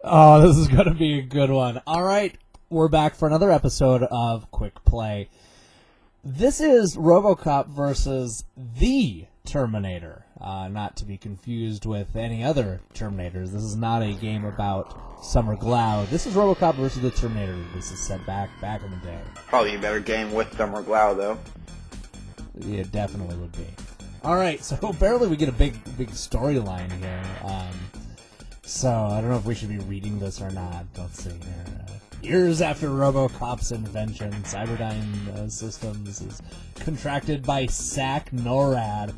Oh, this is going to be a good one. All right, we're back for another episode of Quick Play. This is RoboCop versus the Terminator, not to be confused with any other Terminators. This is not a game about Summer Glau. This is RoboCop versus the Terminator. This is set back in the day. Probably a better game with Summer Glau, though. Yeah, it definitely would be. All right, so apparently we get a big storyline here. So I don't know if we should be reading this or not. Let's see here. Years after RoboCop's invention, Cyberdyne Systems is contracted by SAC NORAD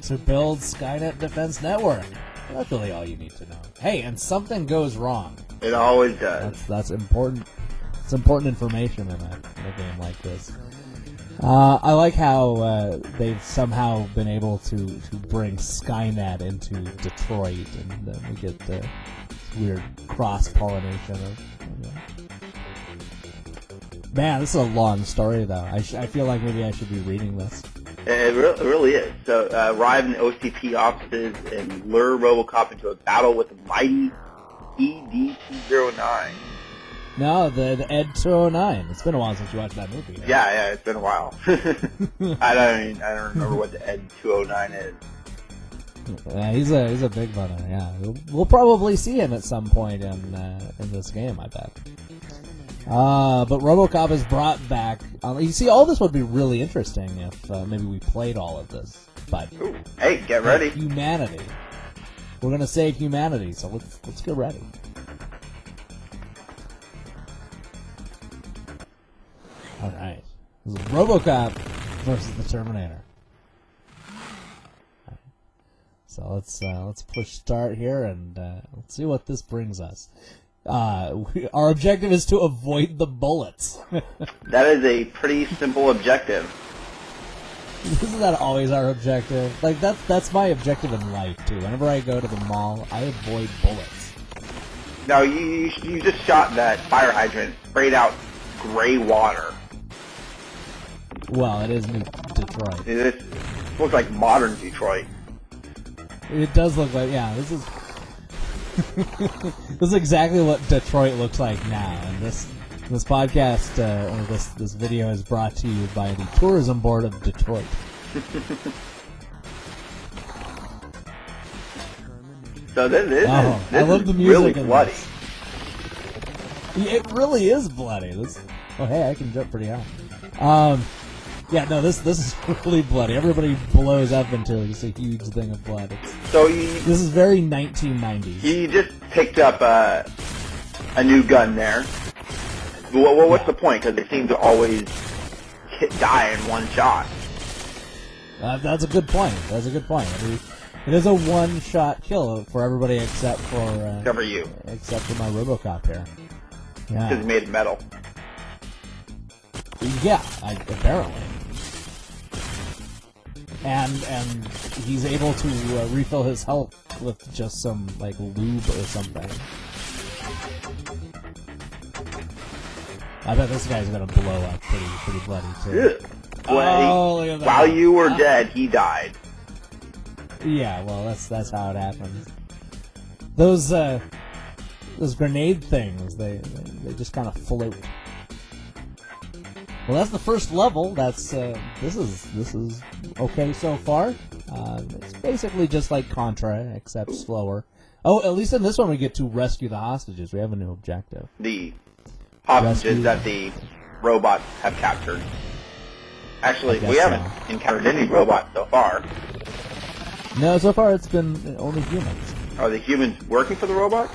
to build Skynet Defense Network. That's really all you need to know. Hey, and something goes wrong. It always does. That's important. It's important information in a game like this. I like how they've somehow been able to bring Skynet into Detroit, and then we get the weird cross-pollination of. Man, this is a long story, though. I feel like maybe I should be reading this. It really is. So, arrive in OCP offices and lure RoboCop into a battle with the mighty ED-209. No, the Ed 209. It's been a while since you watched that movie. Right? Yeah, it's been a while. I don't remember what the Ed 209 is. Yeah, he's a big brother. Yeah, we'll probably see him at some point in this game, I bet. But RoboCop is brought back. You see, all this would be really interesting if maybe we played all of this. But ooh, hey, get ready! Humanity. We're gonna save humanity, so let's get ready. All right, this is RoboCop versus the Terminator. Right. So let's push start here and let's see what this brings us. Our objective is to avoid the bullets. That is a pretty simple objective. Isn't that always our objective? Like that's my objective in life too. Whenever I go to the mall, I avoid bullets. Now you just shot that fire hydrant, sprayed out gray water. Well, it is New Detroit. It looks like modern Detroit. It does look like, yeah, this is this is exactly what Detroit looks like now. And this podcast, or this video is brought to you by the Tourism Board of Detroit. So this I love the music really bloody. It really is bloody. Oh, hey, I can jump pretty high. Yeah, no, this is really bloody. Everybody blows up into just a huge thing of blood. This is very 1990s. You just picked up a new gun there. What's the point? Because they seem to always die in one shot. That's a good point. It is a one-shot kill for everybody except for you. Except for my RoboCop here. Yeah. Because it's made of metal. Yeah, apparently. And he's able to refill his health with just some like lube or something. I bet this guy's gonna blow up pretty bloody too. Look at that. While you were dead, he died. Yeah, well that's how it happens. Those grenade things, they just kind of float. Well, that's the first level. This is okay so far. It's basically just like Contra, except slower. Oh, at least in this one we get to rescue the hostages. We have a new objective. The hostages that the robots have captured. Actually, we haven't encountered any robots so far. No, so far it's been only humans. Are the humans working for the robots?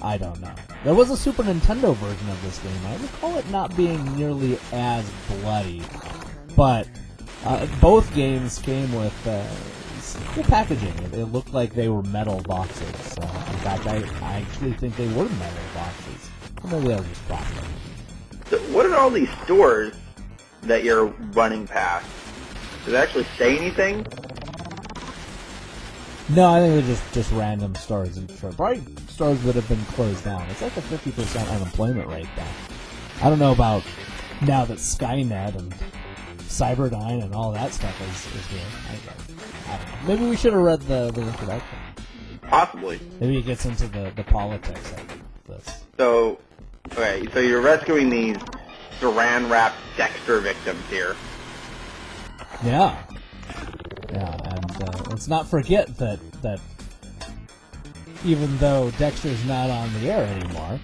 I don't know. There was a Super Nintendo version of this game. I recall it not being nearly as bloody, but both games came with cool packaging. It looked like they were metal boxes. In fact, I actually think they were metal boxes. Or maybe they were just plastic. So what are all these stores that you're running past? Does it actually say anything? No, I think they're just random stores in Detroit. Probably stores that have been closed down. It's like a 50% unemployment rate now. I don't know about now that Skynet and Cyberdyne and all that stuff is here. I don't know. Maybe we should have read the introduction. Possibly. Maybe it gets into the politics of this. So, okay, so you're rescuing these saran-wrapped Dexter victims here. Yeah. Yeah, and let's not forget that even though Dexter's not on the air anymore,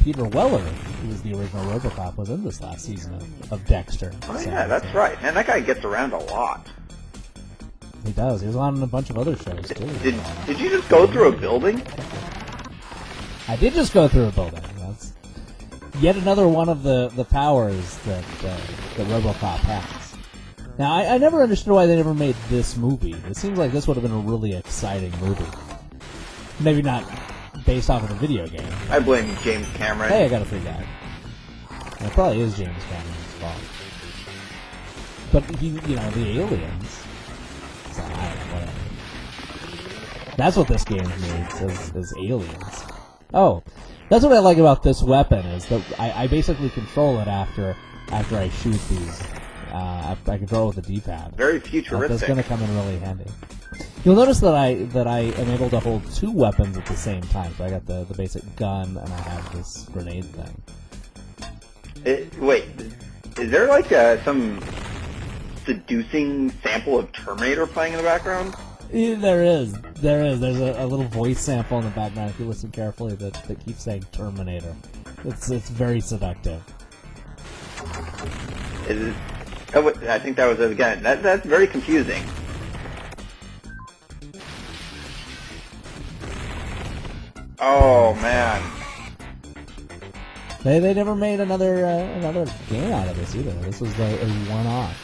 Peter Weller, who was the original RoboCop, was in this last season of Dexter. Oh, yeah, that's right. And that guy gets around a lot. He does. He was on a bunch of other shows, too. Did you just go through a building? I did just go through a building. That's yet another one of the powers that RoboCop has. Now, I never understood why they never made this movie. It seems like this would have been a really exciting movie. Maybe not based off of the video game. I blame James Cameron. Hey, I got a free guy. It probably is James Cameron's fault. But the aliens. So, I don't know, whatever. That's what this game needs, is aliens. Oh, that's what I like about this weapon, is that I basically control it after I shoot these. I control it with the D-pad. Very futuristic. That's going to come in really handy. You'll notice that I am able to hold two weapons at the same time. So I got the basic gun, and I have this grenade thing. Wait, is there like some seducing sample of Terminator playing in the background? Yeah, there is. There's a little voice sample in the background, if you listen carefully, that keeps saying Terminator. It's very seductive. I think that was it again. That's very confusing. Oh man. They never made another game out of this either. This was a one-off.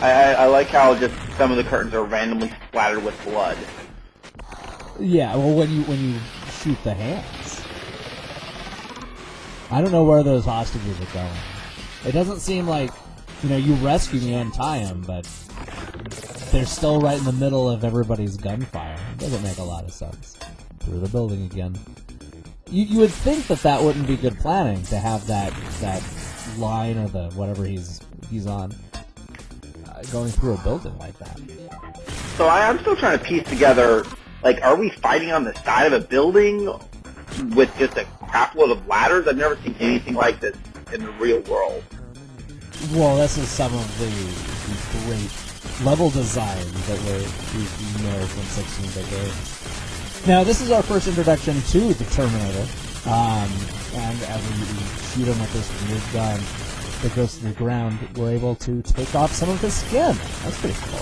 I like how just some of the curtains are randomly splattered with blood. Yeah, well, when you shoot the hands, I don't know where those hostages are going. It doesn't seem like you rescue me and tie them, but they're still right in the middle of everybody's gunfire. It doesn't make a lot of sense. Through the building again. You would think that wouldn't be good planning to have that line or the whatever he's on going through a building like that. So I'm still trying to piece together, like, are we fighting on the side of a building with just a crap load of ladders? I've never seen anything like this in the real world. Well, this is some of the great level design that we know from 16-bit games. Now, this is our first introduction to the Terminator, and as we shoot him with this weird gun that goes to the ground, we're able to take off some of his skin. That's pretty cool.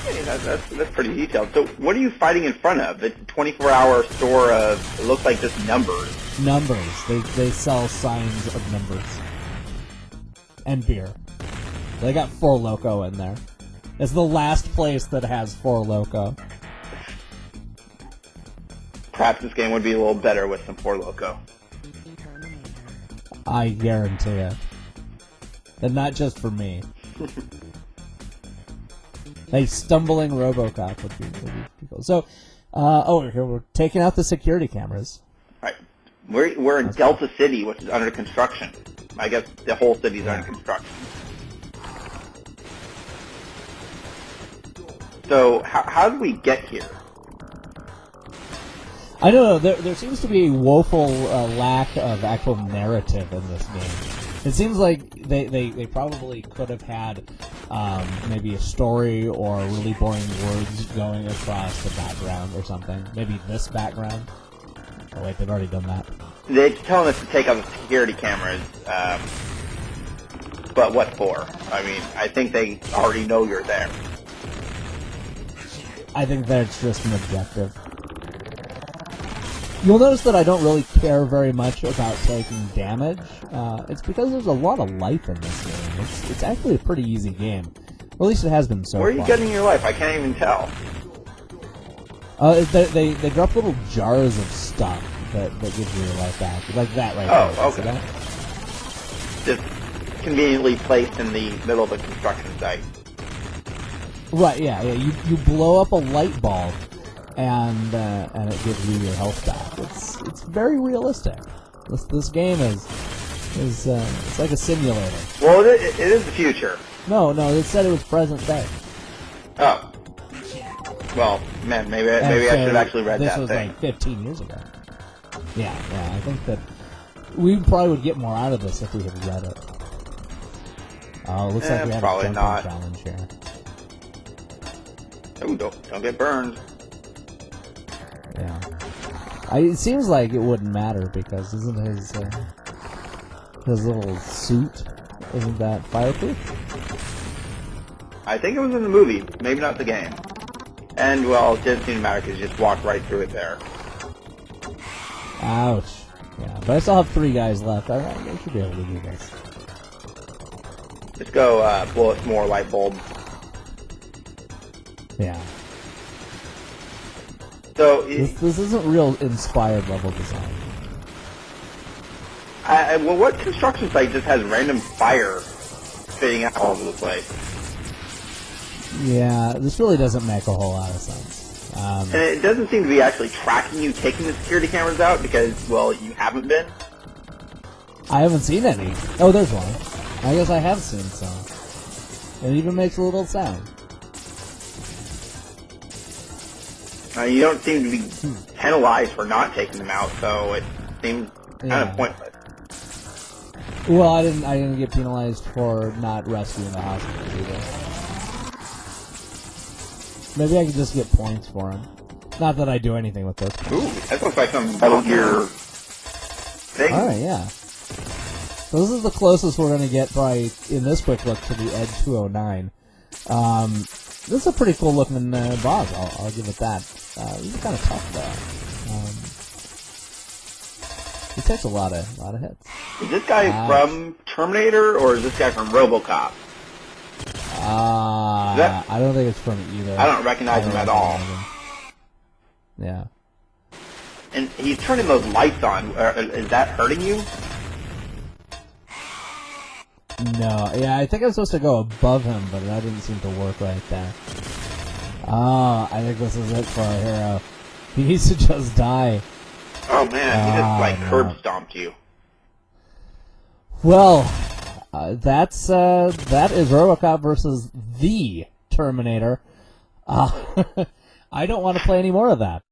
Hey, that's pretty detailed. So what are you fighting in front of? It's a 24-hour store of, it looks like just numbers. Numbers. They sell signs of numbers. And beer. They got Four Loko in there. It's the last place that has Four Loko. Perhaps this game would be a little better with some Four Loko. I guarantee it. And not just for me. A stumbling RoboCop would be cool. So, here we're taking out the security cameras. Right. We're in Delta City, which is under construction. I guess the whole city's under construction. So, how did we get here? I don't know. There seems to be a woeful lack of actual narrative in this game. It seems like they probably could have had maybe a story or really boring words going across the background or something. Maybe this background. Oh wait, they've already done that. They're telling us to take out the security cameras, but what for? I mean, I think they already know you're there. I think that's just an objective. You'll notice that I don't really care very much about taking damage. It's because there's a lot of life in this game. It's actually a pretty easy game. Or at least it has been so far. Where are you getting your life? I can't even tell. They drop little jars of stuff that give you your life back. Like that right there. Oh, okay. Just conveniently placed in the middle of a construction site. Right, yeah. You blow up a light bulb, and it gives you your health back. It's very realistic. This game is it's like a simulator. Well, it is the future. No, it said it was present day. Oh. Well, man, maybe I should have actually read this that was thing. like 15 years ago. Yeah, I think that we probably would get more out of this if we had read it. Oh, looks like we have a probably jumping not. challenge here. Oh, don't get burned. Yeah. It seems like it wouldn't matter because isn't his little suit, isn't that fireproof? I think it was in the movie, maybe not the game. And, well, it didn't seem to matter because you just walked right through it there. Ouch. Yeah, but I still have 3 guys left. I should be able to do this. Just go blow some more light bulbs. Yeah. So, This isn't real inspired level design. well, what construction site just has random fire spitting out all over the place? Yeah, this really doesn't make a whole lot of sense. And it doesn't seem to be actually tracking you taking the security cameras out because, well, you haven't been. I haven't seen any. Oh, there's one. I guess I have seen some. It even makes a little sound. You don't seem to be penalized for not taking them out, so it seems kind of pointless. Well, I didn't get penalized for not rescuing the hostages either. Maybe I could just get points for him. Not that I do anything with this. Ooh, that looks like some Metal Gear thing. Alright, yeah. So this is the closest we're going to get probably in this quick look to the Ed 209. This is a pretty cool looking boss, I'll give it that. He's kind of tough though. He takes a lot of hits. Is this guy from Terminator or is this guy from RoboCop? I don't think it's from either. I don't recognize him at all. Yeah. And he's turning those lights on. Is that hurting you? No. Yeah, I think I'm supposed to go above him, but that didn't seem to work right there. I think this is it for our hero. He needs to just die. Oh man, he just curb stomped you. Well, that is RoboCop versus the Terminator. I don't want to play any more of that.